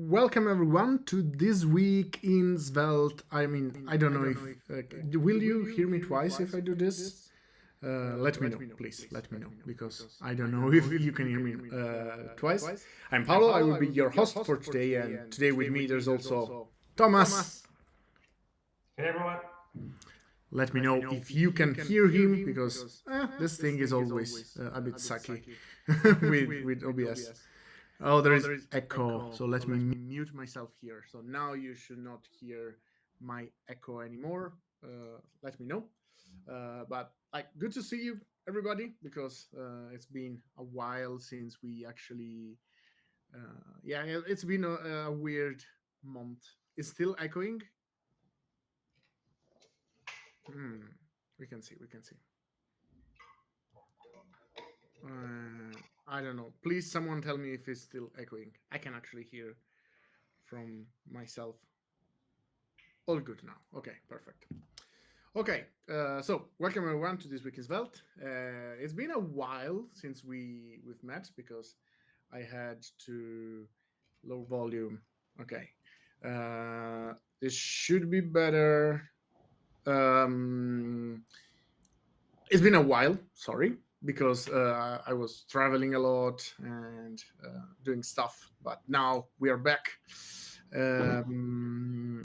Welcome everyone to this week in Svelte. I don't know if will you hear me twice if I do this? Let me know, please. Let me know because I don't know if you can hear me twice. I'm Paolo. I will be your host for today, and today with me there's also Thomas. Hey everyone. Let me know if you can hear him because this thing is always a bit sucky with OBS. Oh, there is echo. So let me mute myself here. So now you should not hear my echo anymore. Let me know. But like, good to see you, everybody, because it's been a while since we actually. It's been a weird month. It's still echoing. Hmm. We can see. We can see. I don't know. Please, someone tell me if it's still echoing. I can actually hear from myself. All good now. Okay, perfect. Okay, so welcome everyone to this week in Svelte. It's been a while since we've met because I had to low volume. Okay, this should be better. Um, it's been a while. Sorry, because I was traveling a lot and doing stuff, but now we are back.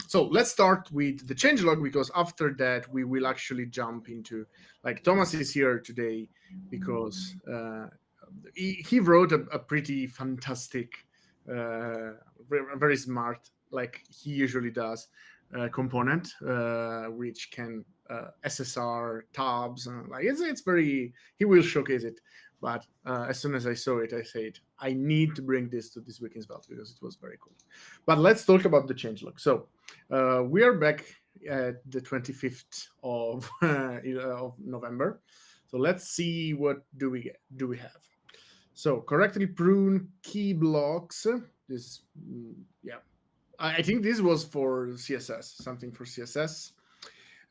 So let's start with the changelog because after that we will actually jump into like Thomas is here today because he wrote a pretty fantastic, very smart, like he usually does, component which can SSR tabs. Like it's very. He will showcase it. But as soon as I saw it, I said I need to bring this to this week in Svelte because it was very cool. But let's talk about the changelog. So we are back at the 25th of November. So let's see what do we have. So correctly prune key blocks. This yeah. I think this was for CSS, something for CSS.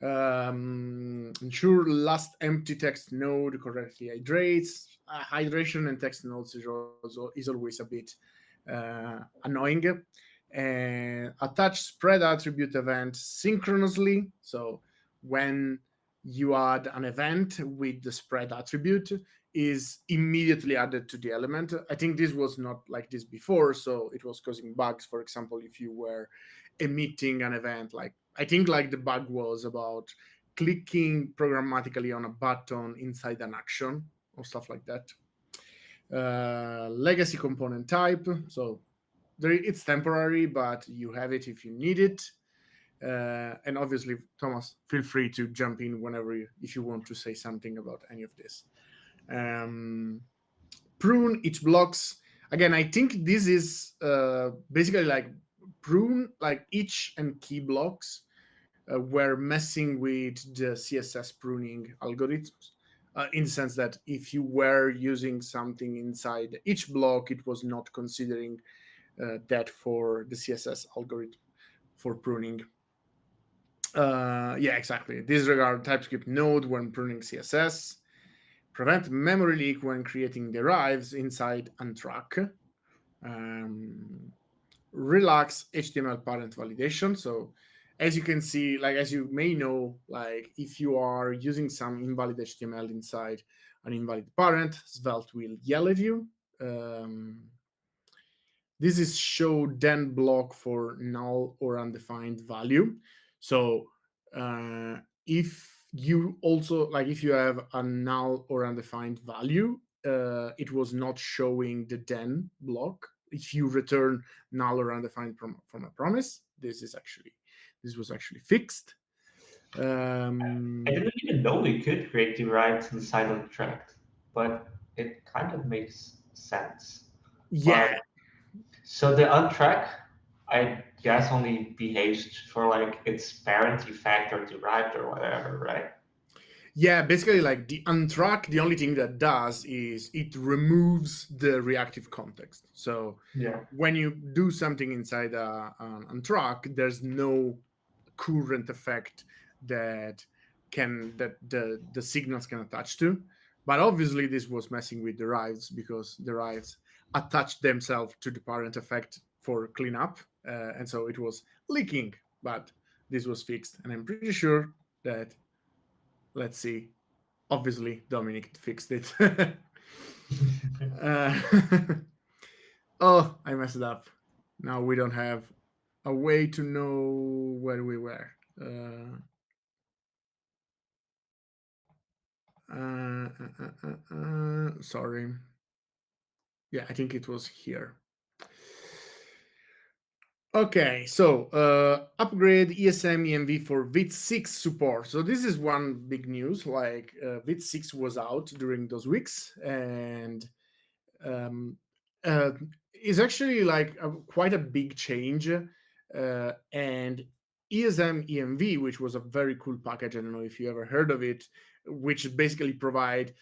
Ensure last empty text node correctly hydrates. Hydration and text nodes is always a bit annoying. And attach spread attribute event synchronously. So when you add an event with the spread attribute is immediately added to the element. I think this was not like this before, so it was causing bugs. For example, if you were emitting an event, like I think like the bug was about clicking programmatically on a button inside an action or stuff like that. Legacy component type, so it's temporary, but you have it if you need it. And obviously, Thomas, feel free to jump in whenever if you want to say something about any of this. Prune each blocks. Again, I think this is basically like prune like each and key blocks. We're messing with the CSS pruning algorithms. In the sense that if you were using something inside each block, it was not considering that for the CSS algorithm for pruning. Yeah, exactly. Disregard TypeScript node when pruning CSS. Prevent memory leak when creating derives inside untrack. Relax HTML parent validation. So as you can see, like as you may know, like if you are using some invalid HTML inside an invalid parent, Svelte will yell at you. This is show then block for null or undefined value. So if you also like if you have a null or undefined value, it was not showing the then block. If you return null or undefined from a promise, this was actually fixed. I didn't even know we could create derives inside of the tract, but it kind of makes sense. Yeah, But so the untrack, I guess, only behaves for like its parent effect or derived or whatever, right? yeah, basically like the untrack, the only thing that does is it removes the reactive context. So Yeah. when you do something inside an untrack, there's no current effect that the signals can attach to. But obviously this was messing with derives because derives attach themselves to the parent effect for cleanup, and so it was leaking, but this was fixed, and I'm pretty sure that, let's see, obviously Dominic fixed it. uh, oh, I messed it up. Now we don't have a way to know where we were. Sorry. Yeah, I think it was here. Okay, so upgrade ESM EMV for VIT6 support. So this is one big news. Like VIT6 was out during those weeks, and um, uh, is actually like quite a big change. And ESM EMV, which was a very cool package. I don't know if you ever heard of it, which basically provide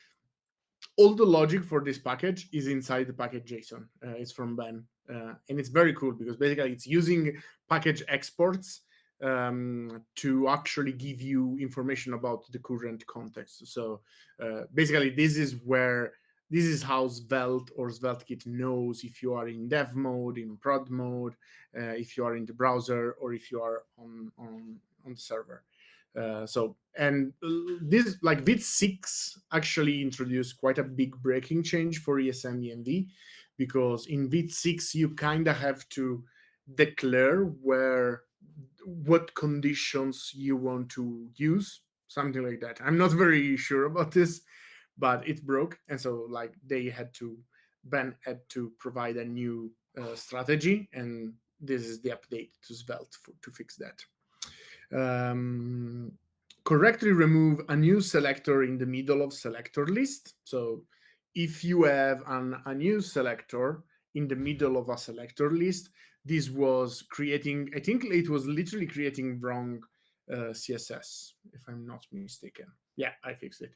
all the logic for this package is inside the package JSON. It's from Ben, and it's very cool because basically it's using package exports to actually give you information about the current context. So basically, this is how Svelte or SvelteKit knows if you are in dev mode, in prod mode, if you are in the browser, or if you are on the server. So and this like VIT6 actually introduced quite a big breaking change for ESM ENV, because in VIT6 you kind of have to declare what conditions you want to use, something like that. I'm not very sure about this, but it broke, and so like Ben had to provide a new strategy, and this is the update to Svelte to fix that. um, Correctly remove a new selector in the middle of selector list. So if you have a new selector in the middle of a selector list, this was creating, I think it was literally creating wrong CSS, if I'm not mistaken. Yeah, I fixed it.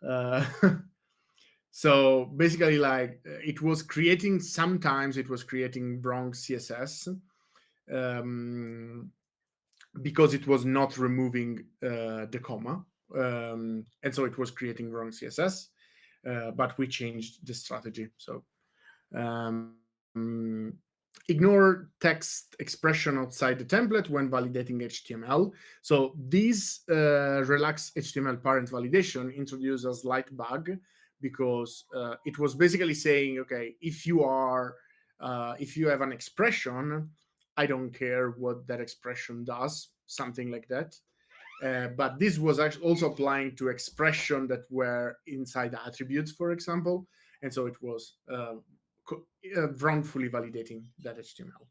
Uh, so basically, like sometimes it was creating wrong CSS. Um, because it was not removing the comma, and so it was creating wrong CSS. But we changed the strategy. So ignore text expression outside the template when validating HTML. So this relaxed HTML parent validation introduced a slight bug, because it was basically saying, okay, if you have an expression, I don't care what that expression does, something like that. But this was actually also applying to expression that were inside attributes, for example, and so it was wrongfully validating that HTML.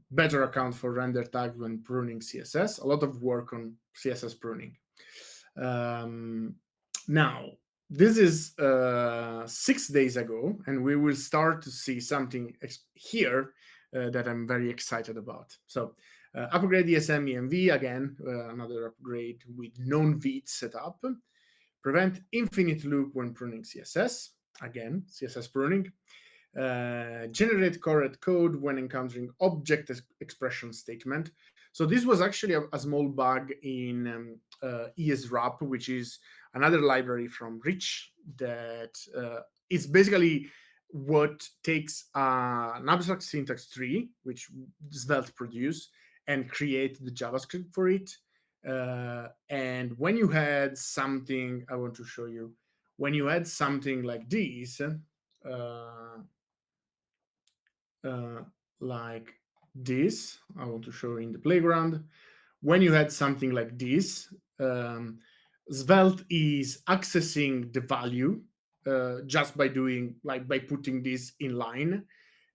Better account for render tags when pruning CSS. A lot of work on CSS pruning. Now, this is 6 days ago, and we will start to see something here that I'm very excited about. So, upgrade ESM EMV again, another upgrade with known VIT setup. Prevent infinite loop when pruning CSS. Again, CSS pruning. Generate correct code when encountering object expression statement. So this was actually a small bug in ESWrap, which is another library from Rich that is basically what takes an abstract syntax tree, which Svelte produce, and create the JavaScript for it. And when you had something, I want to show you, when you had something like this, uh, like this, I want to show in the playground. When you had something like this, Svelte is accessing the value just by doing, like, by putting this in line.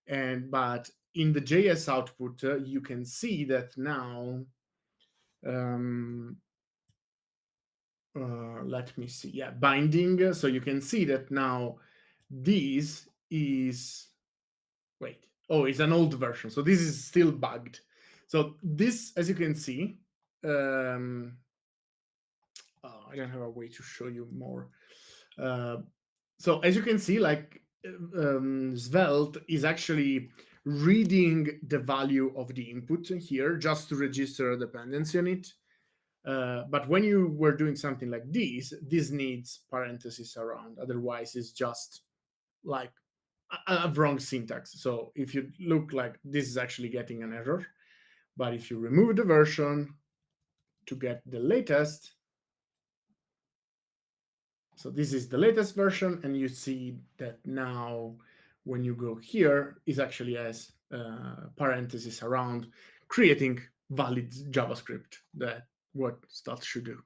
But in the JS output, you can see that now. Let me see. Yeah, binding. So you can see that now this is, wait, oh, it's an old version. So this is still bugged. So this, as you can see, I don't have a way to show you more. So as you can see, like Svelte is actually reading the value of the input here just to register a dependency on it. But when you were doing something like this needs parentheses around. Otherwise, it's just like a wrong syntax. So if you look like this is actually getting an error, but if you remove the version to get the latest, so this is the latest version, and you see that now when you go here, it actually has parentheses around, creating valid JavaScript, that what Svelte should do.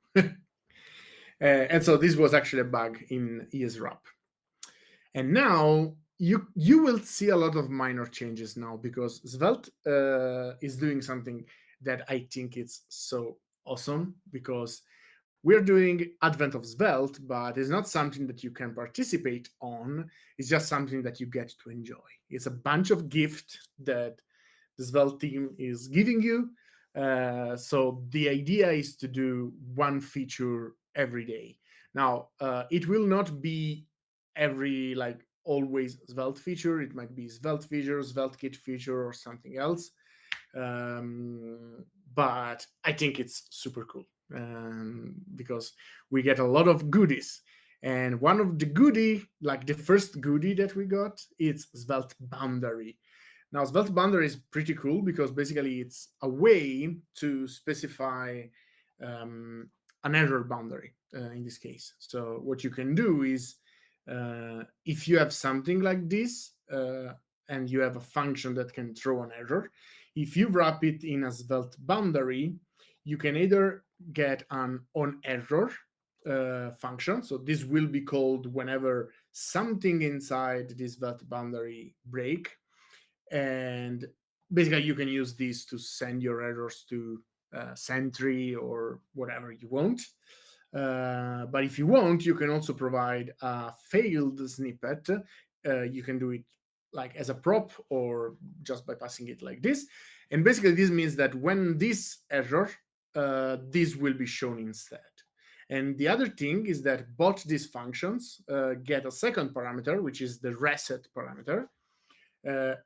And so this was actually a bug in ESRAP. And now you will see a lot of minor changes now, because Svelte is doing something that I think it's so awesome, because we're doing Advent of Svelte, but it's not something that you can participate on. It's just something that you get to enjoy. It's a bunch of gift that the Svelte team is giving you. So the idea is to do one feature every day. Now, it will not be every like always Svelte feature. It might be Svelte feature, Svelte kit feature, or something else. But I think it's super cool, because we get a lot of goodies. And one of the goodie, like the first goodie that we got, it's Svelte boundary. Now, Svelte boundary is pretty cool, because basically it's a way to specify an error boundary in this case. So what you can do is, if you have something like this, and you have a function that can throw an error, if you wrap it in a Svelte boundary, you can either get an on error function. So this will be called whenever something inside this Svelte boundary break, and basically you can use this to send your errors to Sentry or whatever you want. But if you want, you can also provide a failed snippet. You can do it like as a prop, or just by passing it like this. And basically this means that when this error, this will be shown instead. And the other thing is that both these functions get a second parameter, which is the reset parameter.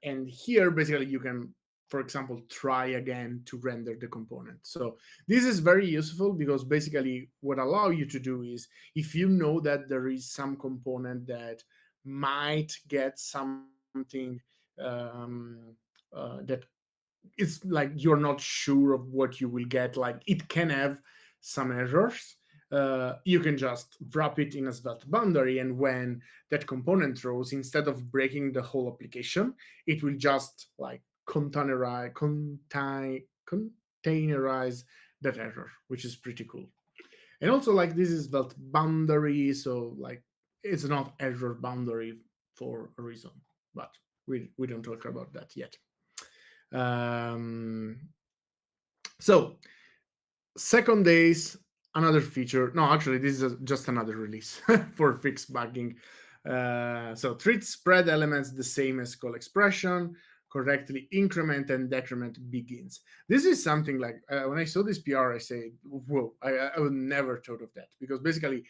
And here, basically, you can, for example, try again to render the component. So this is very useful, because basically what allow you to do is, if you know that there is some component that might get something that it's like you're not sure of what you will get, like it can have some errors, you can just wrap it in a Svelte boundary, and when that component throws, instead of breaking the whole application, it will just like containerize that error, which is pretty cool. And also, like, this is Svelte boundary, so like it's not error boundary for a reason, but we don't talk about that yet. um, so second days, another feature. No, actually, this is just another release for fixed bugging. So treat spread elements the same as call expression, correctly increment and decrement begins. This is something like, when I saw this PR, I say, whoa, I would never thought of that, because basically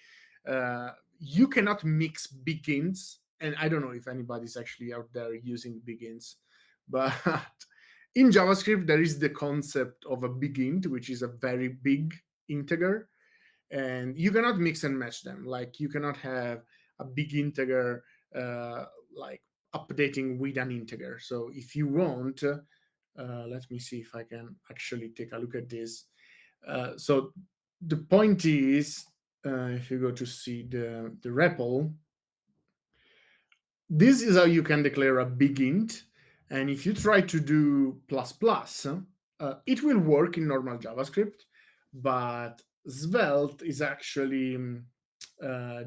you cannot mix begins. And I don't know if anybody's actually out there using begins, but in JavaScript, there is the concept of a big int, which is a very big integer, and you cannot mix and match them. Like, you cannot have a big integer like updating with an integer. So if you want, let me see if I can actually take a look at this. So the point is, if you go to see the REPL, this is how you can declare a big int. And if you try to do plus plus, it will work in normal JavaScript, but Svelte is actually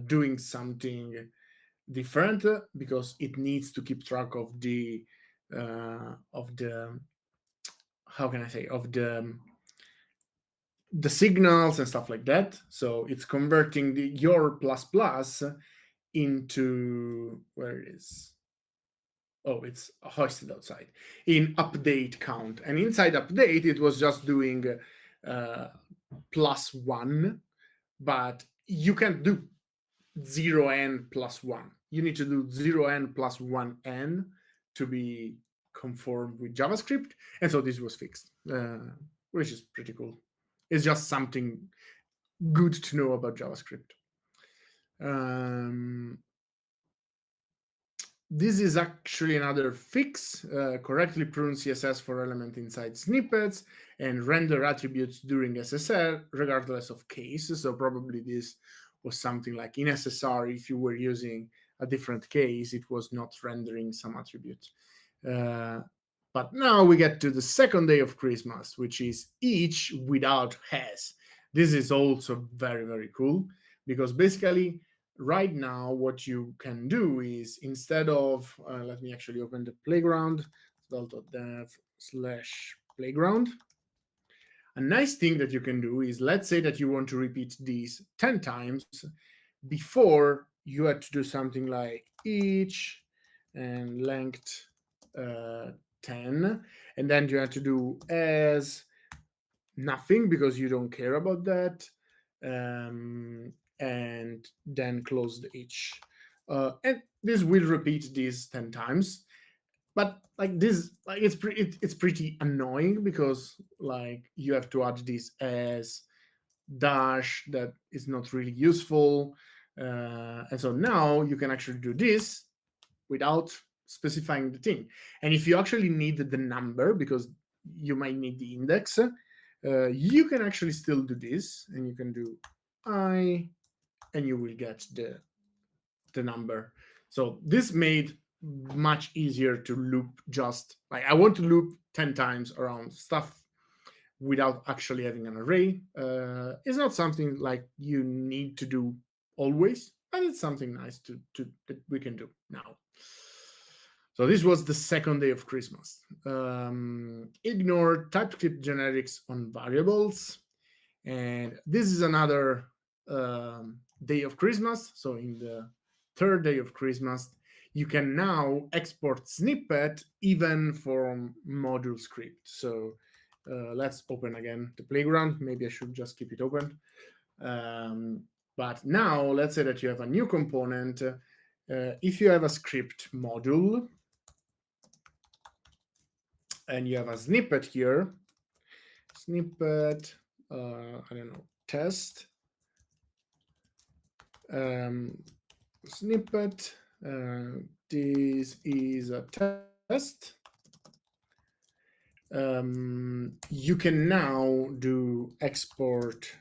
doing something different, because it needs to keep track of the how can I say, of the signals and stuff like that. So it's converting your plus plus into, where it is, oh, it's hoisted outside, in update count. And inside update, it was just doing +1, but you can't do 0n plus 1. You need to do 0n plus 1n to be conform with JavaScript. And so this was fixed, which is pretty cool. It's just something good to know about JavaScript. this is actually another fix. Correctly prune CSS for element inside snippets and render attributes during SSR regardless of case. So probably this was something like in SSR, if you were using a different case, it was not rendering some attribute. But now we get to the second day of Christmas, which is each without has. This is also very, very cool because basically right now what you can do is instead of let me actually open the playground dev/playground. A nice thing that you can do is, let's say that you want to repeat these 10 times. Before, you had to do something like each and length 10, and then you had to do as nothing because you don't care about that, and then close the each. And this will repeat these 10 times. But like this, like it's pretty annoying because like you have to add this as dash that is not really useful. And so now you can actually do this without specifying the thing. And if you actually need the number, because you might need the index, you can actually still do this, and you can do I, and you will get the number. So this made much easier to loop. Just like I want to loop 10 times around stuff without actually having an array. It's not something like you need to do always, but it's something nice to that we can do now. So this was the second day of Christmas. Ignore TypeScript generics on variables. And this is another day of Christmas. So in the third day of Christmas, you can now export snippet even from module script. So let's open again the playground. Maybe I should just keep it open. But now let's say that you have a new component. If you have a script module and you have a snippet here, snippet, I don't know, test, snippet, this is a test. You can now do export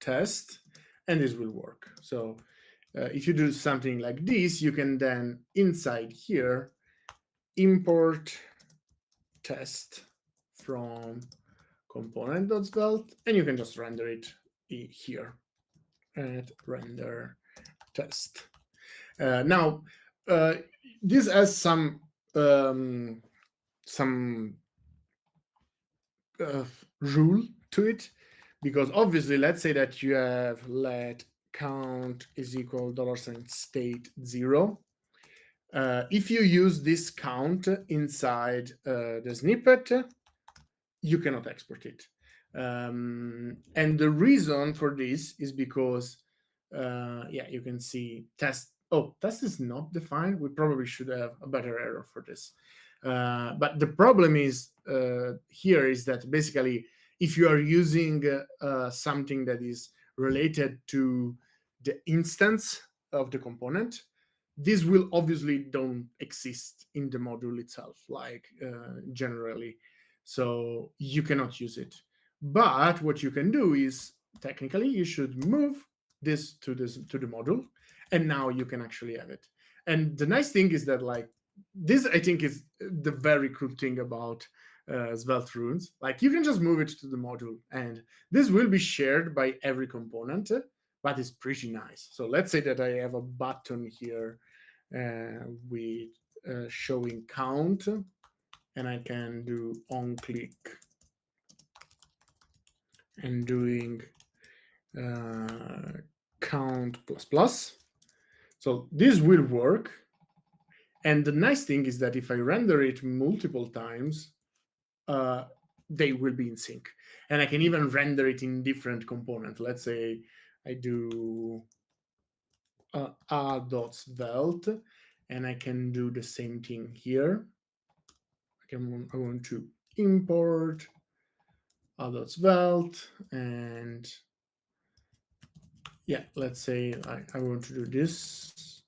test, and this will work. So if you do something like this, you can then inside here import test from component.svelte, and you can just render it here at render test. Now this has some rule to it, because obviously let's say that you have let count is equal $state 0. If you use this count inside the snippet, you cannot export it. And the reason for this is because yeah, you can see test. Oh, test is not defined. We probably should have a better error for this. But the problem is here is that basically, if you are using something that is related to the instance of the component, this will obviously don't exist in the module itself, like generally. So you cannot use it. But what you can do is technically you should move this to the module, and now you can actually have it. And the nice thing is that like this, I think, is the very cool thing about Svelte runes. Like you can just move it to the module, and this will be shared by every component, but it's pretty nice. So let's say that I have a button here with showing count, and I can do on click and doing count plus plus. So this will work. And the nice thing is that if I render it multiple times, they will be in sync. And I can even render it in different components. Let's say I do a.svelte, and I can do the same thing here. I want to import a.svelte, and yeah, let's say I want to do this.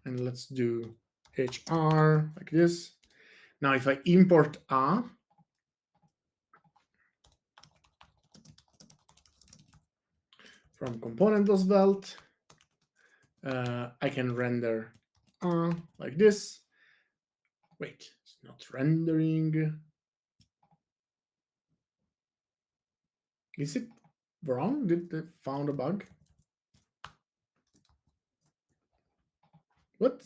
and let's do HR like this. Now, if I import a from component.svelte, I can render like this. Wait, it's not rendering. Is it wrong? Did they found a bug? What?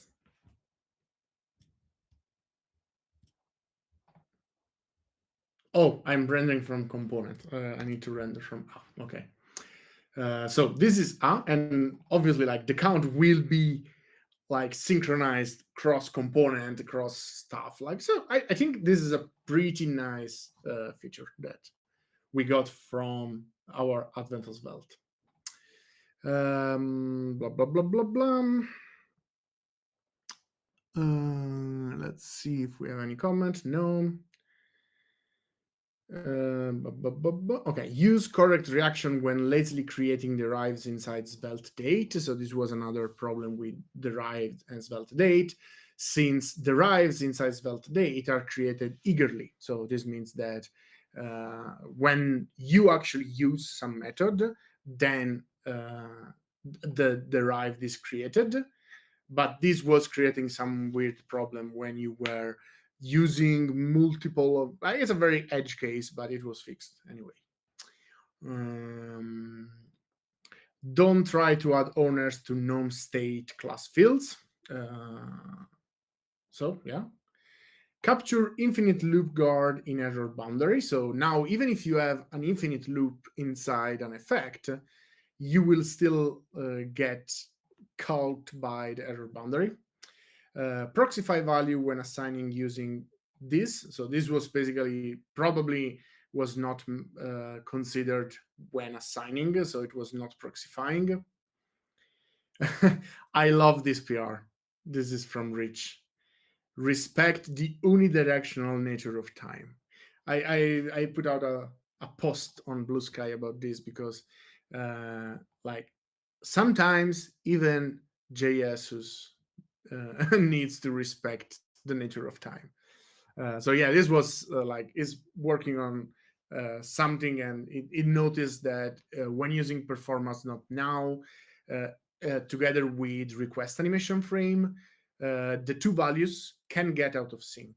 Oh, I'm rendering from component. I need to render from A. Okay. So this is A, and obviously, like the count will be like synchronized cross component, cross stuff. Like so, I think this is a pretty nice feature that we got from our Advent of Svelte. Blah blah blah blah blah. Let's see if we have any comment. No. Okay, use correct reaction when lazily creating derives inside Svelte date. So this was another problem with derived and Svelte date. Since derives inside Svelte date are created eagerly. So this means that when you actually use some method, then the derived is created. But this was creating some weird problem when you were using multiple of it's a very edge case, but it was fixed anyway. Don't try to add owners to nom state class fields. So yeah, capture infinite loop guard in error boundary. So now even if you have an infinite loop inside an effect, you will still get caught by the error boundary. Proxify value when assigning using this. So this was basically probably was not considered when assigning, so it was not proxifying. I love this PR. This is from Rich. Respect the unidirectional nature of time. I put out a post on Blue Sky about this because like sometimes even JS needs to respect the nature of time. So yeah, this was like is working on something, and it noticed that when using performance not now together with request animation frame, the two values can get out of sync,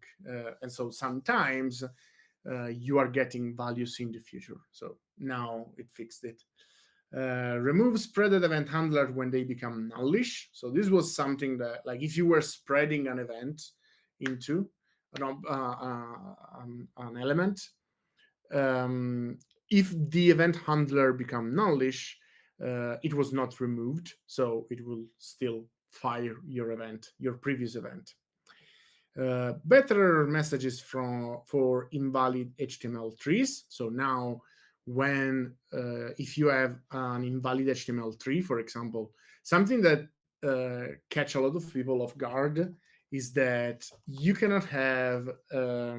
and so sometimes you are getting values in the future. So now it fixed it. Remove spreaded event handler when they become nullish. So this was something that, like, if you were spreading an event into an element, if the event handler become nullish, it was not removed, so it will still fire your event, your previous event. Better messages for invalid HTML trees. So now when if you have an invalid HTML tree, for example, something that catch a lot of people off guard is that you cannot have a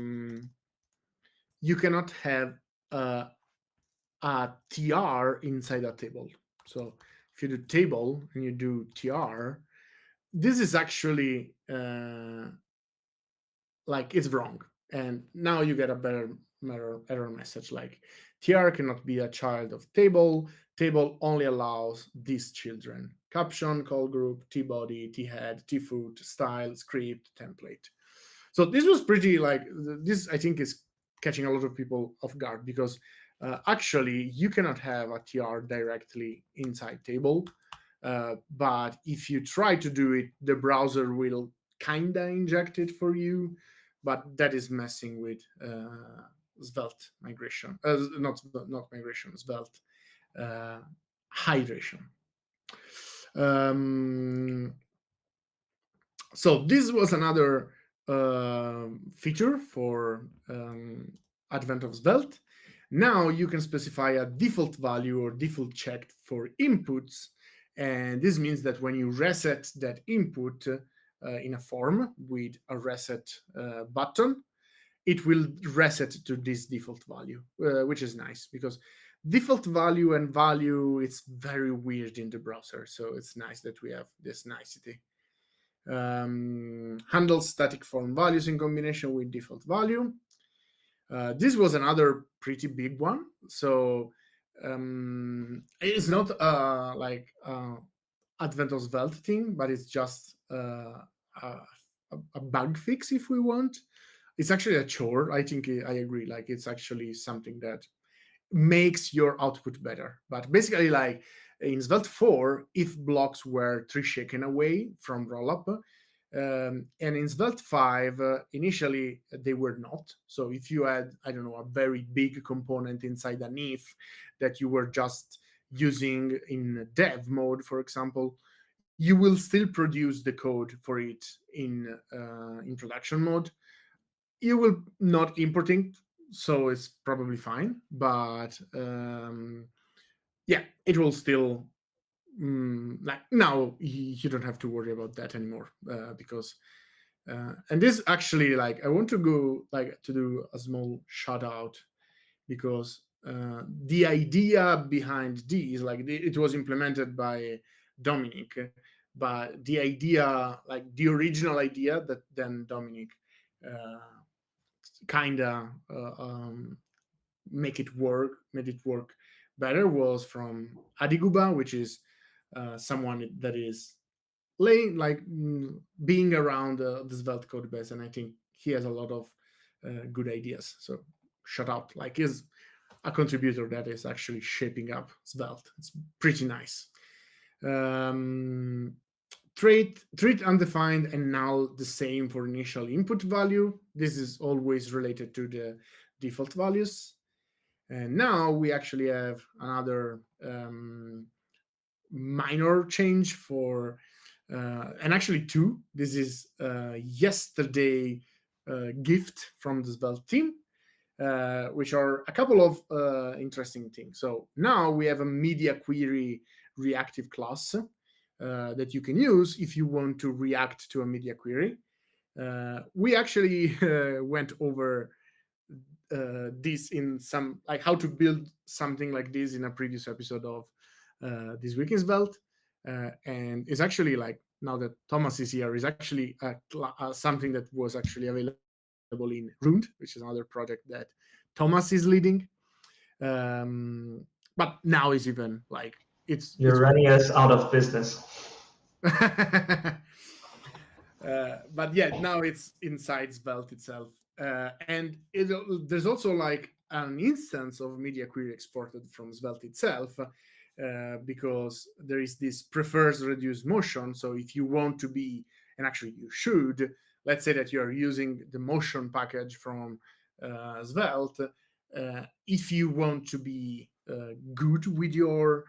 tr inside a table. So if you do table and you do tr, this is actually like it's wrong, and now you get a better error message like tr cannot be a child of table only allows these children: caption, call group, t-body, t-head, t-foot, style, script, template. So this was pretty like this, I think, is catching a lot of people off guard because actually you cannot have a tr directly inside table, but if you try to do it, the browser will kinda inject it for you, but that is messing with Svelte migration, not migration, Svelte hydration. So this was another feature for Advent of Svelte. Now you can specify a default value or default checked for inputs, and this means that when you reset that input in a form with a reset button, it will reset to this default value, which is nice because default value and value it's very weird in the browser. So it's nice that we have this nicety. handles static form values in combination with default value. This was another pretty big one. So it's not like advent of Svelte thing, but it's just a bug fix if we want. It's actually a chore. I think I agree. Like it's actually something that makes your output better. But basically, like in Svelte 4, if blocks were tree shaken away from rollup, and in Svelte 5, initially they were not. So if you had, I don't know, a very big component inside an if that you were just using in dev mode, for example, you will still produce the code for it in production mode. You will not importing, so it's probably fine. But yeah, it will still like now you don't have to worry about that anymore because and this actually like I want to go like to do a small shout out because the idea behind these like it was implemented by Dominic, but the idea like the original idea that then Dominic uh, kind of made it work better was from Adiguba, which is someone that is laying like being around the Svelte code base, and I think he has a lot of good ideas. So shout out, like is a contributor that is actually shaping up Svelte. It's pretty nice. Um, treat undefined and null the same for initial input value. This is always related to the default values. And now we actually have another minor change for, and actually two. This is yesterday gift from the Svelte team, which are a couple of interesting things. So now we have a media query reactive class that you can use if you want to react to a media query. We actually went over this in some like how to build something like this in a previous episode of this week in Svelte, and it's actually like now that Thomas is here is actually something that was actually available in Rund, which is another project that Thomas is leading. But now is even like it's You're pretty running cool. us out of business. But yeah, now it's inside Svelte itself, and there's also like an instance of media query exported from Svelte itself, because there is this prefers reduced motion. So if you want to be, and actually you should, let's say that you are using the motion package from Svelte, if you want to be good with your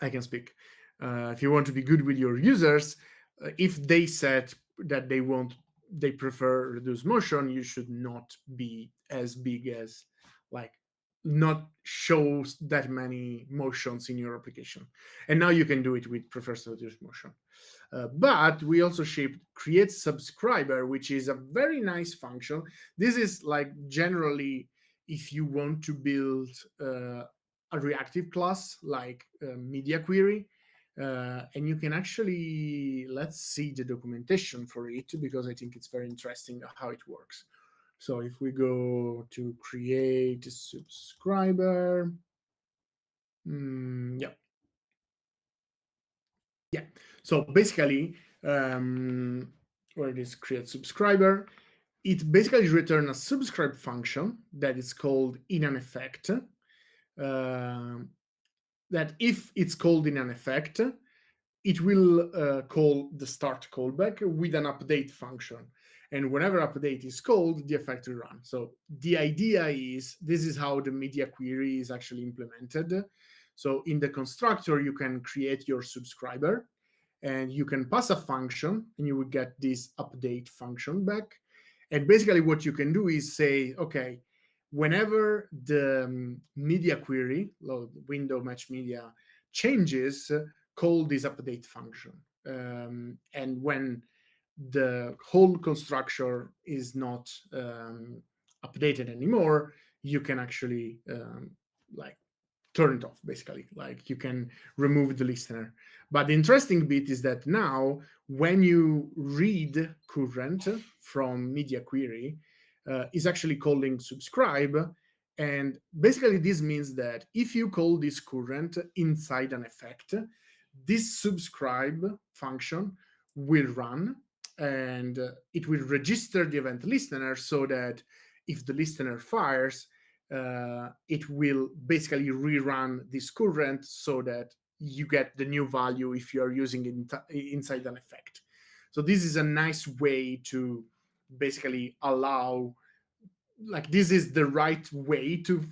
I can speak. If you want to be good with your users, if they said that they prefer reduced motion, you should not be as big as like not show that many motions in your application. And now you can do it with prefers reduced motion. But we also shaped create subscriber, which is a very nice function. This is like generally if you want to build a reactive class like media query, and you can actually let's see the documentation for it because I think it's very interesting how it works. So if we go to create a subscriber, yeah, yeah. So basically, where it is create subscriber, it basically returns a subscribe function that is called in an effect. That if it's called in an effect, it will call the start callback with an update function. And whenever update is called, the effect will run. So the idea is this is how the media query is actually implemented. So in the constructor, you can create your subscriber and you can pass a function and you will get this update function back. And basically what you can do is say, okay, whenever the media query, window match media changes, call this update function. And when the whole constructor is not updated anymore, you can actually like turn it off, basically. Like you can remove the listener. But the interesting bit is that now when you read current from media query, is actually calling subscribe. And basically this means that if you call this current inside an effect, this subscribe function will run, and it will register the event listener, so that if the listener fires, it will basically rerun this current so that you get the new value if you are using it inside an effect. So this is a nice way to basically allow, like, this is the right way to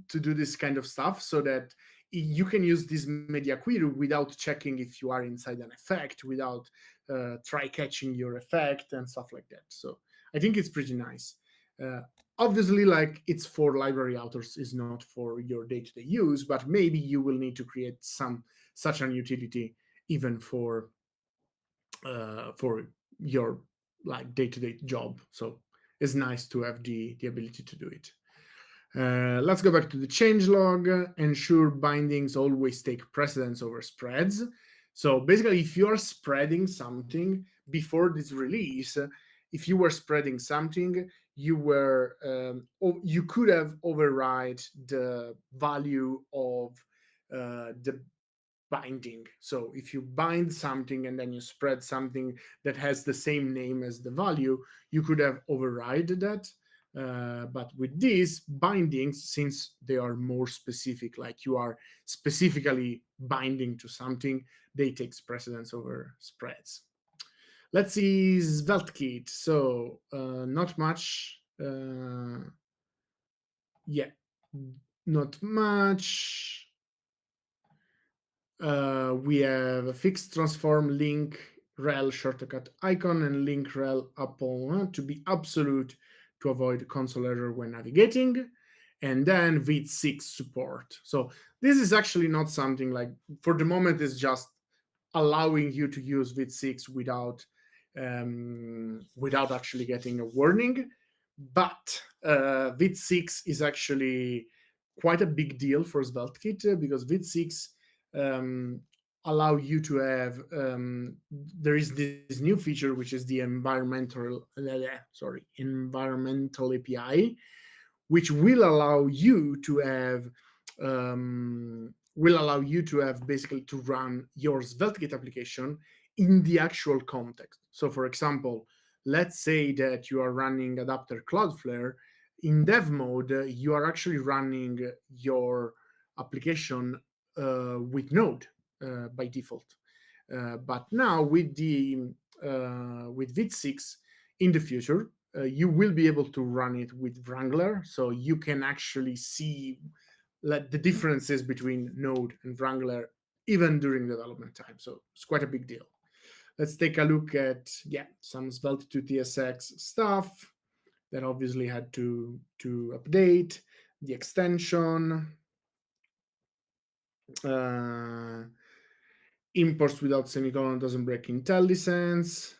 do this kind of stuff, so that you can use this media query without checking if you are inside an effect, without try catching your effect and stuff like that. So I think it's pretty nice. uh, Obviously, like, it's for library authors, is not for your day-to-day use, but maybe you will need to create some such an utility even for your, like, day-to-day job. So it's nice to have the ability to do it. Let's go back to the changelog. Ensure bindings always take precedence over spreads. So basically, if you are spreading something before this release, if you were spreading something, you could have override the value of the binding. So if you bind something and then you spread something that has the same name as the value, you could have override that. But with these bindings, since they are more specific, like you are specifically binding to something, they take precedence over spreads. Let's see SvelteKit. So not much. Yeah, not much. We have a fixed transform link rel shortcut icon and link rel upon to be absolute to avoid console error when navigating, and then v6 support. So this is actually not something like, for the moment, it's just allowing you to use v6 without actually getting a warning. But v6 is actually quite a big deal for SvelteKit, because v6 um, allow you to have there is this new feature, which is the environmental API, which will allow you to have basically to run your SvelteKit application in the actual context. So, for example, let's say that you are running adapter Cloudflare in dev mode. You are actually running your application with Node by default. But now with v6 in the future, you will be able to run it with Wrangler, so you can actually see, like, the differences between Node and Wrangler even during development time. So it's quite a big deal. Let's take a look at some Svelte 2 TSX stuff that obviously had to update the extension. Uh, Imports without semicolon doesn't break IntelliSense.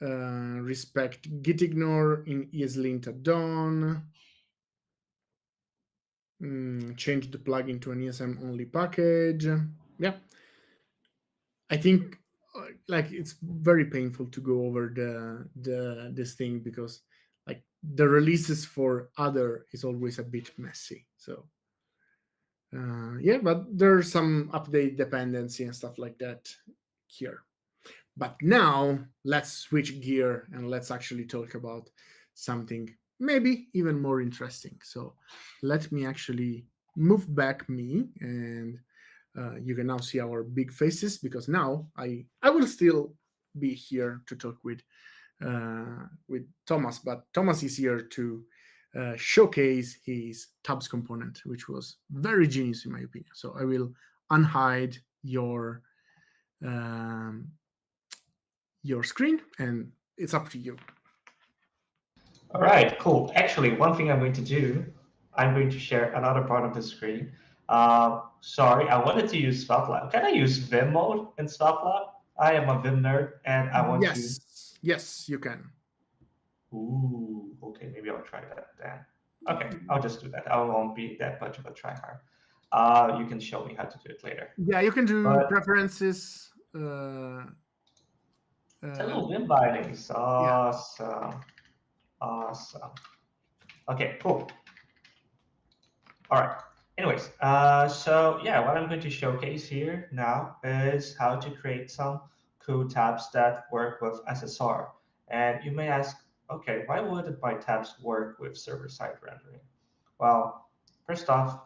Respect git ignore in ESLint add-on. Change the plugin to an ESM only package. Yeah, I think like it's very painful to go over this thing, because like the releases for other is always a bit messy. So yeah, but there's some update dependency and stuff like that here. But now let's switch gear and let's actually talk about something maybe even more interesting. So let me actually move back me, and you can now see our big faces, because now I will still be here to talk with Thomas, but Thomas is here to showcase his tabs component, which was very genius in my opinion. So I will unhide um, your screen, and it's up to you. All right, cool. Actually, one thing I'm going to do, I'm going to share another part of the screen. Sorry, I wanted to use SvelteLab. Can I use Vim mode in SvelteLab? I am a Vim nerd, and I want to. Yes, you can. Ooh, okay, maybe I'll try that then. Okay, I'll just do that. I won't be that much of a tryhard. You can show me how to do it later. Yeah, you can do But preferences. hello, Vim bindings. Yeah. Awesome. Awesome. Okay, cool. All right. Anyways, so yeah, what I'm going to showcase here now is how to create some cool tabs that work with SSR. And you may ask, okay, why wouldn't my tabs work with server-side rendering? Well, first off,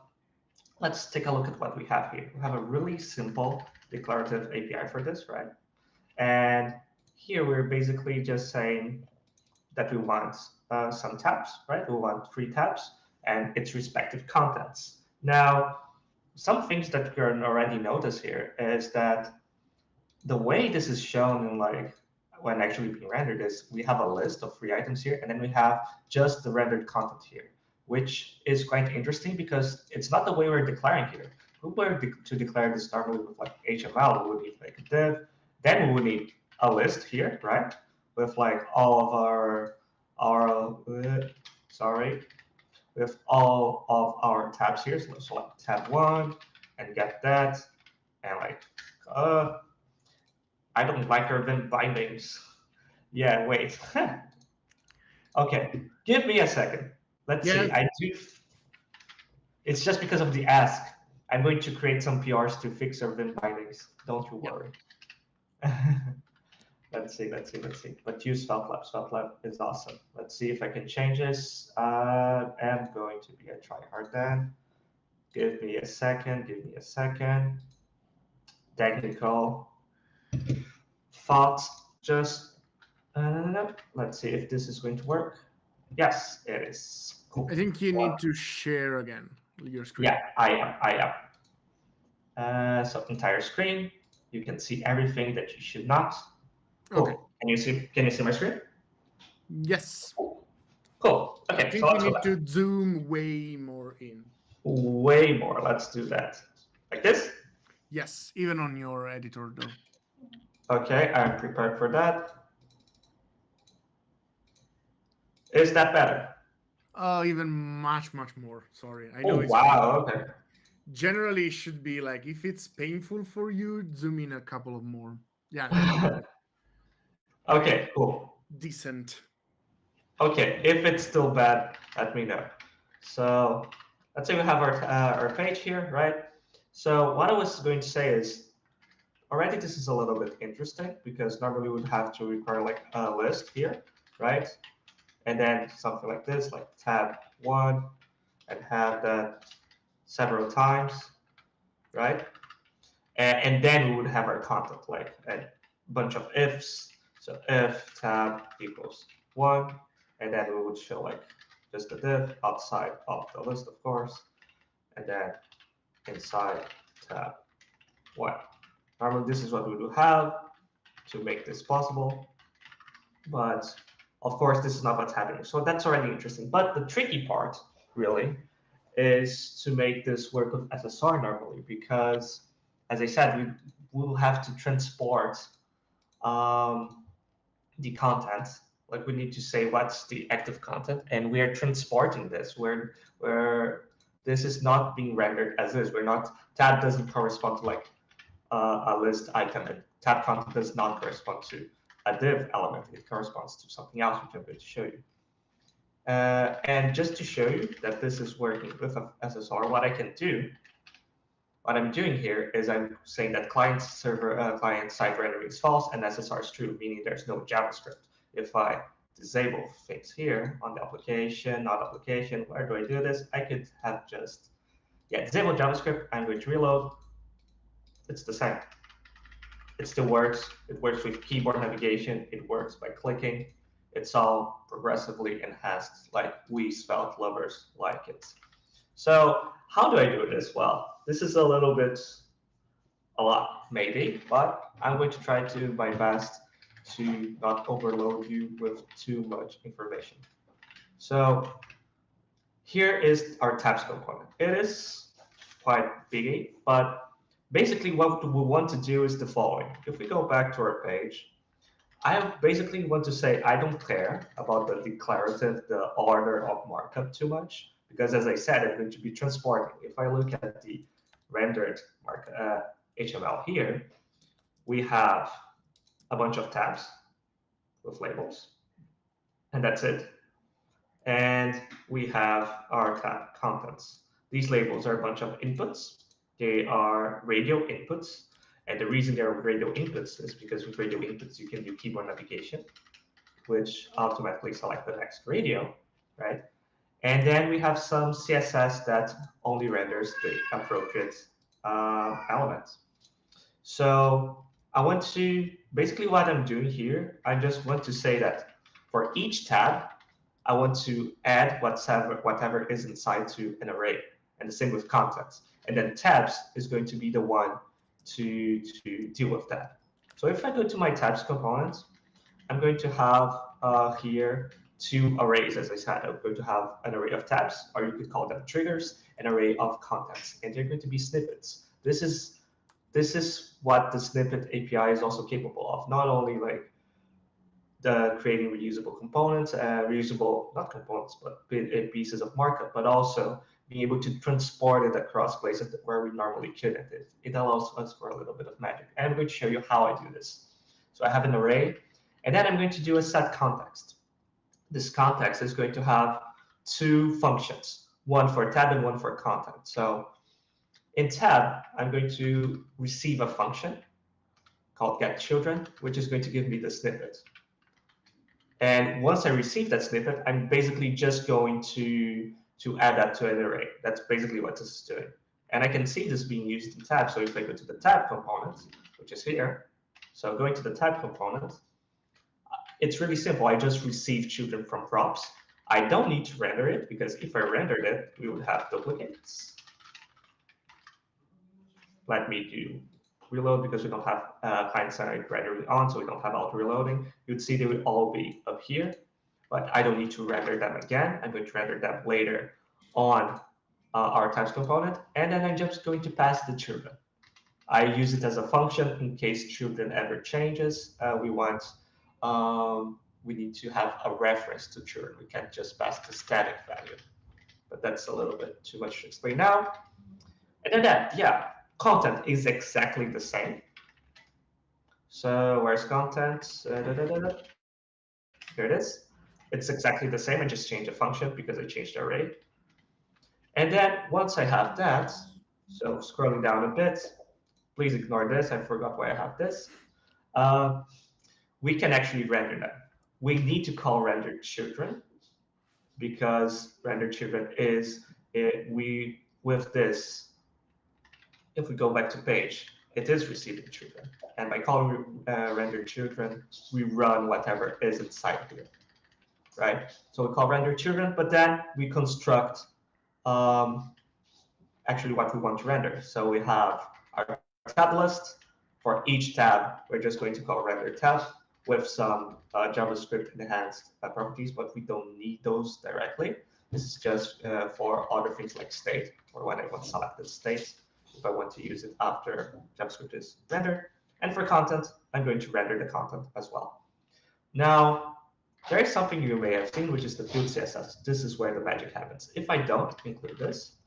let's take a look at what we have here. We have a really simple declarative API for this, right? And here we're basically just saying that we want some tabs, right? We want three tabs and its respective contents. Now, some things that you can already notice here is that the way this is shown in like when actually being rendered is we have a list of three items here, and then we have just the rendered content here, which is quite interesting because it's not the way we're declaring here. If we were to declare this normally with like HTML, we would need like a div, then we would need a list here, right? With like all of sorry, with all of our tabs here. So let's select tab one and get that, and like I don't like urban bindings. Yeah, wait. Okay, give me a second. Let's Yeah. see. I do. It's just because of the ask. I'm going to create some PRs to fix urban bindings. Don't you Yeah. worry. Let's see. Let's see. Let's see. But use SvelteLab. SvelteLab is awesome. Let's see if I can change this. I'm going to be a tryhard then. Give me a second. Give me a second. Technical thoughts. Just let's see if this is going to work. Yes, it is. Cool. I think you need to share again your screen. Yeah, I am. I am. So entire screen. You can see everything that you should not. Cool. Okay. Can you see? Can you see my screen? Yes. Cool. I Okay. So think you let's go need back. to zoom way more in. Way more. Let's do that. Like this. Yes, even on your editor though. Okay, I'm prepared for that. Is that better? Even much more. Sorry, I know Oh it's wow. Okay. generally should be like if it's painful for you, zoom in a couple of more. Yeah, I think Okay. Cool. decent. Okay, if it's still bad, let me know. So let's say we have our page here, right? So what I was going to say is, already this is a little bit interesting because normally we would have to require like a list here, right? And then something like this, like tab one, and have that several times, right? And then we would have our content, like a bunch of ifs. So if tab equals one, and then we would show like just the div outside of the list, of course, and then inside tab one. Normally, this is what we would have to make this possible, but of course, this is not what's happening. So that's already interesting. But the tricky part, really, is to make this work with SSR normally, because, as I said, we will have to transport um, the content. Like we need to say what's the active content, and we are transporting this where this is not being rendered as is. We're not tab doesn't correspond to like a list item, and tab content does not correspond to a div element. It corresponds to something else, which I'm going to show you. And just to show you that this is working with SSR, what I can do, what I'm doing here is I'm saying that client side rendering is false and SSR is true, meaning there's no JavaScript. If I disable things here on the application, not application, where do I do this? I could have just, disable JavaScript. I'm going to reload. It's the same. It still works. It works with keyboard navigation. It works by clicking. It's all progressively enhanced, like we Svelte lovers like it. So how do I do this? Well, this is a little bit, a lot maybe, but I'm going to try to do my best to not overload you with too much information. So here is our tabs component. It is quite biggy, but basically what we want to do is the following. If we go back to our page, I basically want to say I don't care about the declarative, the order of markup too much, because as I said, I'm going to be transporting. If I look at the rendered HTML here, we have a bunch of tabs with labels, and that's it. And we have our tab contents. These labels are a bunch of inputs. They are radio inputs. And the reason they're radio inputs is because with radio inputs, you can do keyboard navigation, which automatically select the next radio, right? And then we have some CSS that only renders the appropriate elements. So I want to, basically what I'm doing here, I just want to say that for each tab, I want to add whatever is inside to an array, and the same with contents. And then tabs is going to be the one to deal with that. So if I go to my tabs component, I'm going to have here two arrays, as I said. I'm going to have an array of tabs, or you could call them triggers, an array of contents, and they're going to be snippets. This is what the snippet API is also capable of. Not only like the creating reusable components, not components, but pieces of markup, but also being able to transport it across places where we normally couldn't. It allows us for a little bit of magic. And I'm going to show you how I do this. So I have an array, and then I'm going to do a set context. This context is going to have two functions, one for tab and one for content. So in tab, I'm going to receive a function called getChildren, which is going to give me the snippet. And once I receive that snippet, I'm basically just going to add that to an array. That's basically what this is doing. And I can see this being used in tab. So if I go to the tab component, which is here, so going to the tab component, it's really simple. I just receive children from props. I don't need to render it, because if I rendered it, we would have duplicates. Let me do reload, because we don't have client-side rendering on, so we don't have auto reloading. You'd see they would all be up here, but I don't need to render them again. I'm going to render them later on our tabs component, and then I'm just going to pass the children. I use it as a function in case children ever changes. We need to have a reference to children. We can't just pass the static value, but that's a little bit too much to explain now. And then that, yeah, content is exactly the same. So where's content? Here it is. It's exactly the same. I just changed the function because I changed the array. And then once I have that, so scrolling down a bit, please ignore this. I forgot why I have this. We can actually render them. We need to call rendered children, because rendered children is with this. If we go back to page, it is receiving children. And by calling rendered children, we run whatever is inside here, right? So we call rendered children, but then we construct actually what we want to render. So we have our tab list. For each tab, we're just going to call render tab with some JavaScript enhanced properties, but we don't need those directly. This is just for other things like state, or when I want to select the state, if I want to use it after JavaScript is rendered. And for content, I'm going to render the content as well. Now, there is something you may have seen, which is the field CSS. This is where the magic happens. If I don't include this,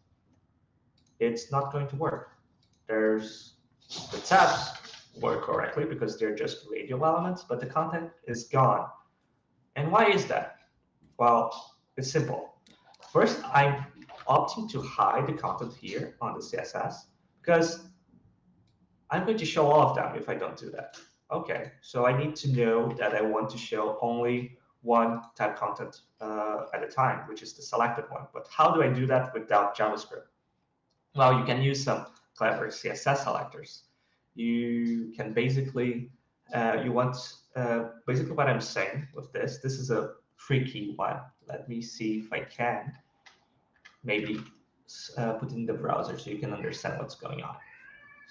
it's not going to work. There's the tabs work correctly because they're just radial elements, but the content is gone. And why is that? Well, it's simple. First, I'm opting to hide the content here on the CSS because I'm going to show all of them if I don't do that. Okay, so I need to know that I want to show only one tab content at a time, which is the selected one. But how do I do that without JavaScript? Well, you can use some clever CSS selectors. You can basically, basically what I'm saying with this is a tricky one. Let me see if I can maybe put in the browser so you can understand what's going on.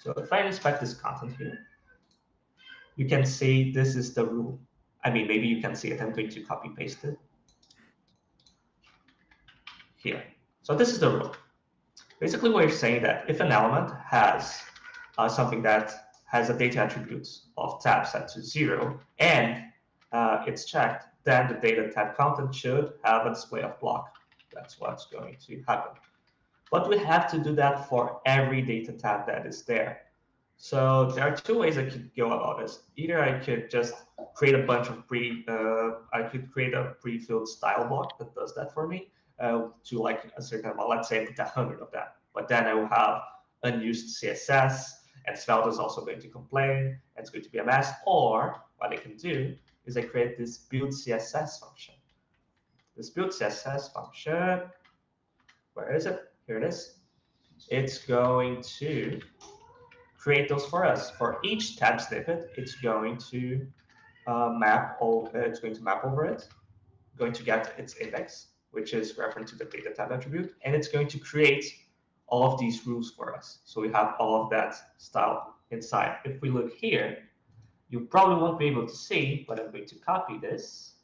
So if I inspect this content here, you can see this is the rule. I mean, maybe you can see it. I'm going to copy paste it here. So this is the rule. Basically, we're saying that if an element has something that has a data attribute of tab set to 0 and it's checked, then the data tab content should have a display of block. That's what's going to happen. But we have to do that for every data tab that is there. So there are two ways I could go about this. Either I could just create a bunch of I could create a pre-filled style block that does that for me to like a certain amount. Let's say I put 100 of that, but then I will have unused CSS, and Svelte is also going to complain, and it's going to be a mess. Or what I can do is I create this build CSS function. This build CSS function, where is it? Here it is. It's going to create those for us. For each tab snippet, it's going to it's going to map over it, going to get its index, which is reference to the data tab attribute, and it's going to create all of these rules for us. So we have all of that style inside. If we look here, you probably won't be able to see, but I'm going to copy this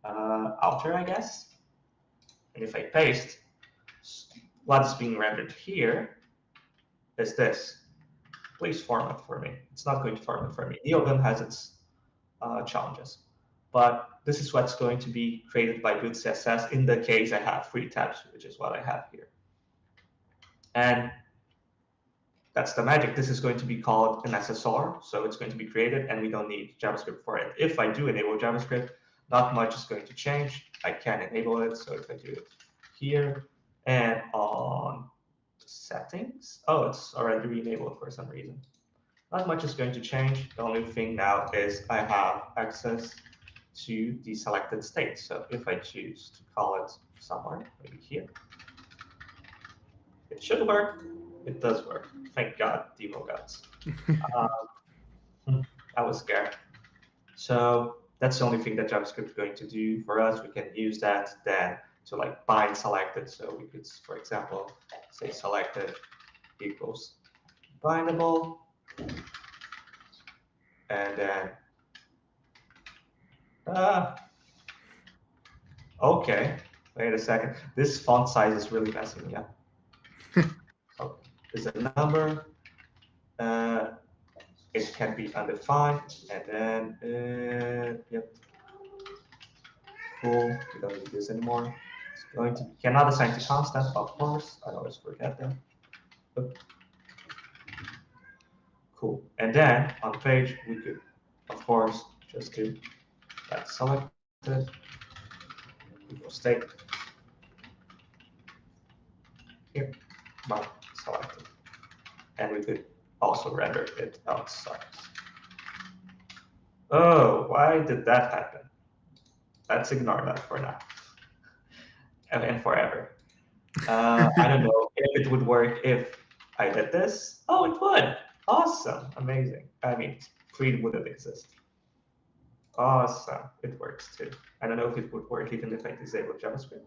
outer, I guess. And if I paste, what's being rendered here is this. Please format for me. It's not going to format for me. Neogam has its challenges. But this is what's going to be created by build CSS in the case I have 3 tabs, which is what I have here. And that's the magic. This is going to be called an SSR, so it's going to be created, and we don't need JavaScript for it. If I do enable JavaScript, not much is going to change. I can enable it, so if I do it here and on settings, oh, it's already re-enabled for some reason. Not much is going to change. The only thing now is I have access to the selected state. So if I choose to call it somewhere, maybe here, it should work. It does work. Thank God, demo gods. I was scared. So that's the only thing that JavaScript is going to do for us. We can use that then to like bind selected. So we could, for example, say selected equals bindable. And then, okay, wait a second. This font size is really messing me up. So there's a number. It can be undefined, and then, yep, cool. We don't need this anymore. It's going to cannot assign to constant, of course. I always forget that. But, cool. And then on the page, we could, of course, just do that selected equals state. Here, mark selected. And we could also render it outside. Oh, why did that happen? Let's ignore that for now and forever. I don't know if it would work if I did this. Oh, it would. Awesome. Amazing. I mean, Creed wouldn't exist. Awesome. It works too. I don't know if it would work even if I disable JavaScript.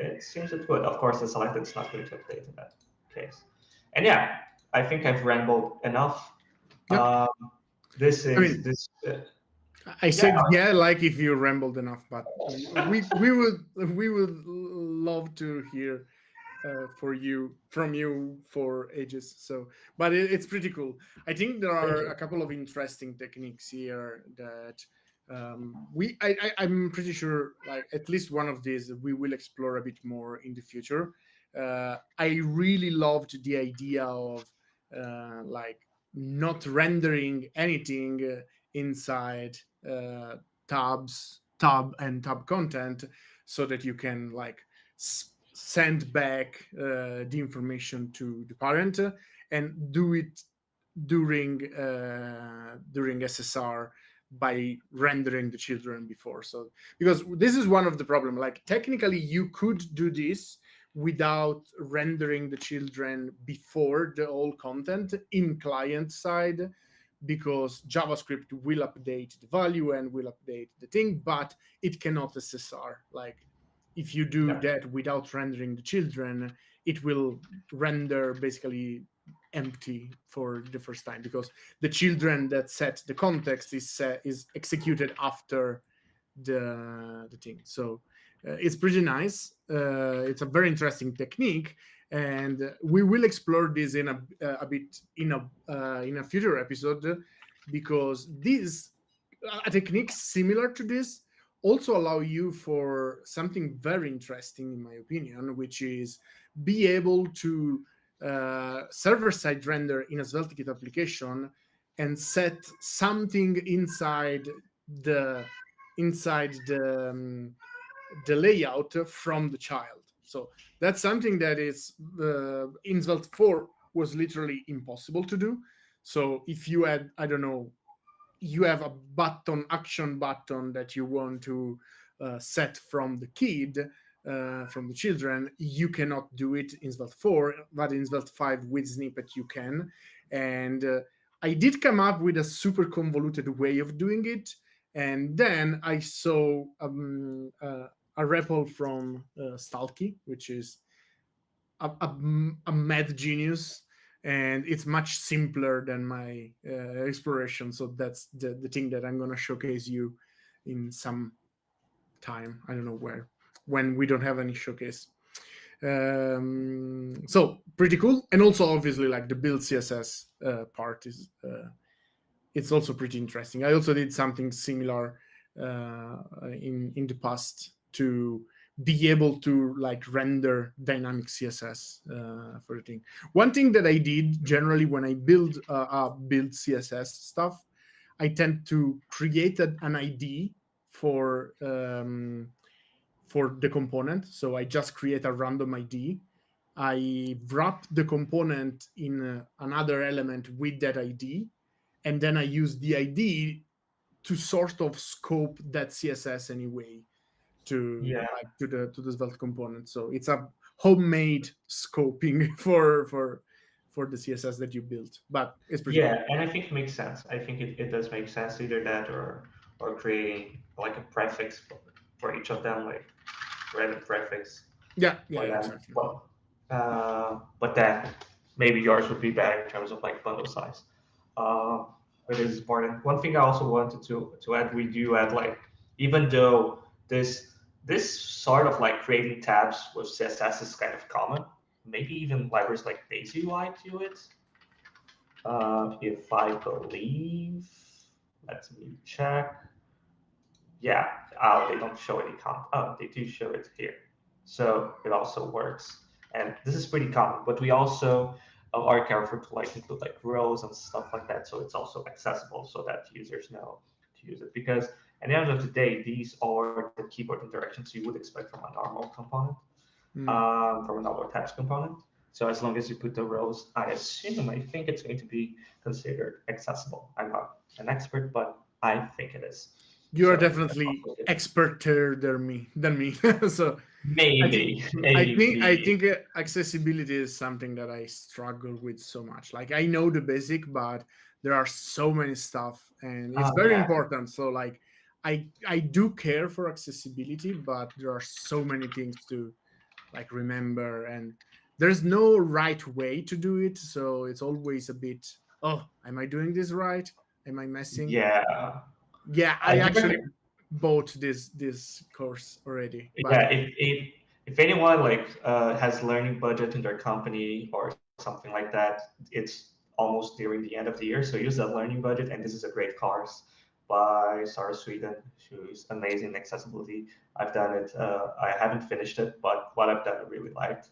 It seems it would. Of course, the selected is not going to update in that case. And yeah, I think I've rambled enough. Yep. This is I mean, this. I said yeah, like if you rambled enough, but we would love to hear from you for ages. So, but it's pretty cool. I think there are a couple of interesting techniques here that I'm pretty sure like at least one of these we will explore a bit more in the future. I really loved the idea of like not rendering anything inside tab and tab content, so that you can like send back the information to the parent and do it during SSR by rendering the children before. So because this is one of the problem, like technically you could do this without rendering the children before the whole content in client side, because JavaScript will update the value and will update the thing, but it cannot SSR. Like if you do that without rendering the children, it will render basically empty for the first time, because the children that set the context is executed after the thing. So it's pretty nice. It's a very interesting technique, and we will explore this in a bit in a future episode, because these techniques similar to this also allow you for something very interesting, in my opinion, which is be able to server-side render in a SvelteKit application and set something the inside the layout from the child. So that's something that is in Svelte 4 was literally impossible to do. So if you had, I don't know, you have a action button that you want to set from the kid, from the children, you cannot do it in Svelte 4, but in Svelte 5 with snippet you can. And I did come up with a super convoluted way of doing it, and then I saw a REPL from Stalky, which is a mad genius, and it's much simpler than my exploration. So that's the thing that I'm going to showcase you in some time. I don't know where, when we don't have any showcase. So pretty cool. And also obviously like the build CSS part is it's also pretty interesting. I also did something similar in the past to be able to like render dynamic CSS for the thing. One thing that I did generally when I build CSS stuff, I tend to create an ID for the component. So I just create a random ID. I wrap the component in another element with that ID, and then I use the ID to sort of scope that CSS anyway to the Svelte component. So it's a homemade scoping for the CSS that you built, but it's pretty cool. And I think it makes sense. I think it does make sense, either that or creating like a prefix for each of them, like random prefix Yeah, for them. exactly. But then maybe yours would be better in terms of like bundle size. Uh, but it is important. One thing I also wanted to add, we do add like, even though this sort of like creating tabs with CSS is kind of common, maybe even libraries like Base UI do it. If I believe, let me check. Yeah, they don't show any content. Oh, they do show it here. So it also works. And this is pretty common, but we also are careful to like include like rows and stuff like that. So it's also accessible so that users know to use it. Because at the end of the day, these are the keyboard interactions you would expect from a normal component, from a normal text component. So as long as you put the rows, I think it's going to be considered accessible. I'm not an expert, but I think it is. You are So definitely experter than me. So maybe, I think accessibility is something that I struggle with so much. Like I know the basic, but there are so many stuff, and it's very important. So like I do care for accessibility, but there are so many things to like remember, and there's no right way to do it. So it's always a bit, oh, am I doing this right? Am I messing? Yeah. Yeah, I actually bought this course already. But Yeah, if anyone like has learning budget in their company or something like that, it's almost nearing the end of the year. So use that learning budget, and this is a great course by Sarah Sweden. She's amazing in accessibility. I've done it. I haven't finished it, but what I've done I really liked,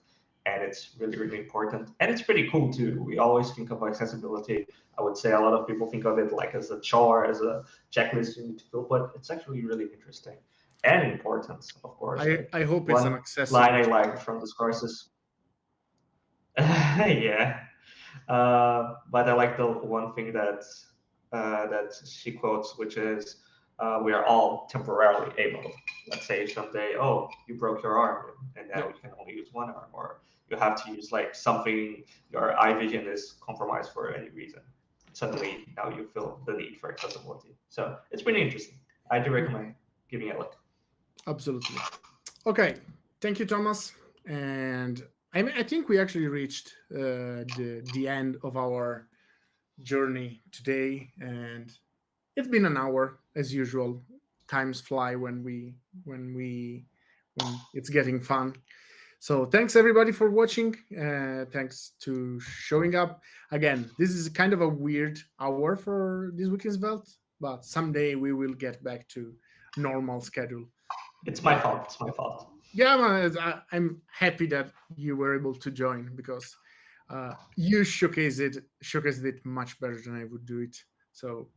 and it's really important. And it's pretty cool too. We always think of accessibility. I would say a lot of people think of it like as a chore, as a checklist you need to fill, but it's actually really interesting and important, of course. I hope it's an One accessible. line I like from this course is, yeah, but I like the one thing that she quotes, which is, "We are all temporarily able." Let's say someday, oh, you broke your arm, and now you can only use one arm, or you have to use like something, your eye vision is compromised for any reason. Suddenly, now you feel the need for accessibility. So it's pretty interesting. I do recommend giving it a look. Absolutely. Okay, thank you, Thomas. And I think we actually reached the end of our journey today, and it's been an hour as usual. Times fly when it's getting fun. So thanks everybody for watching. Thanks to showing up. Again, this is kind of a weird hour for this week's Svelte, but someday we will get back to normal schedule. It's my fault. It's my fault. Yeah, man, I'm happy that you were able to join because you showcased it much better than I would do it. So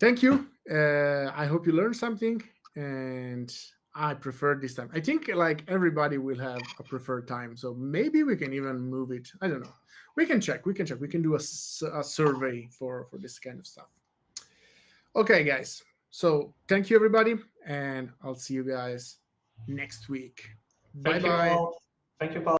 thank you. I hope you learned something, and I prefer this time. I think like everybody will have a preferred time, so maybe we can even move it. I don't know. We can check. We can check. We can do a survey for this kind of stuff. Okay, guys. So thank you, everybody, and I'll see you guys next week. Bye Thank you bye. all. Thank you, Paul.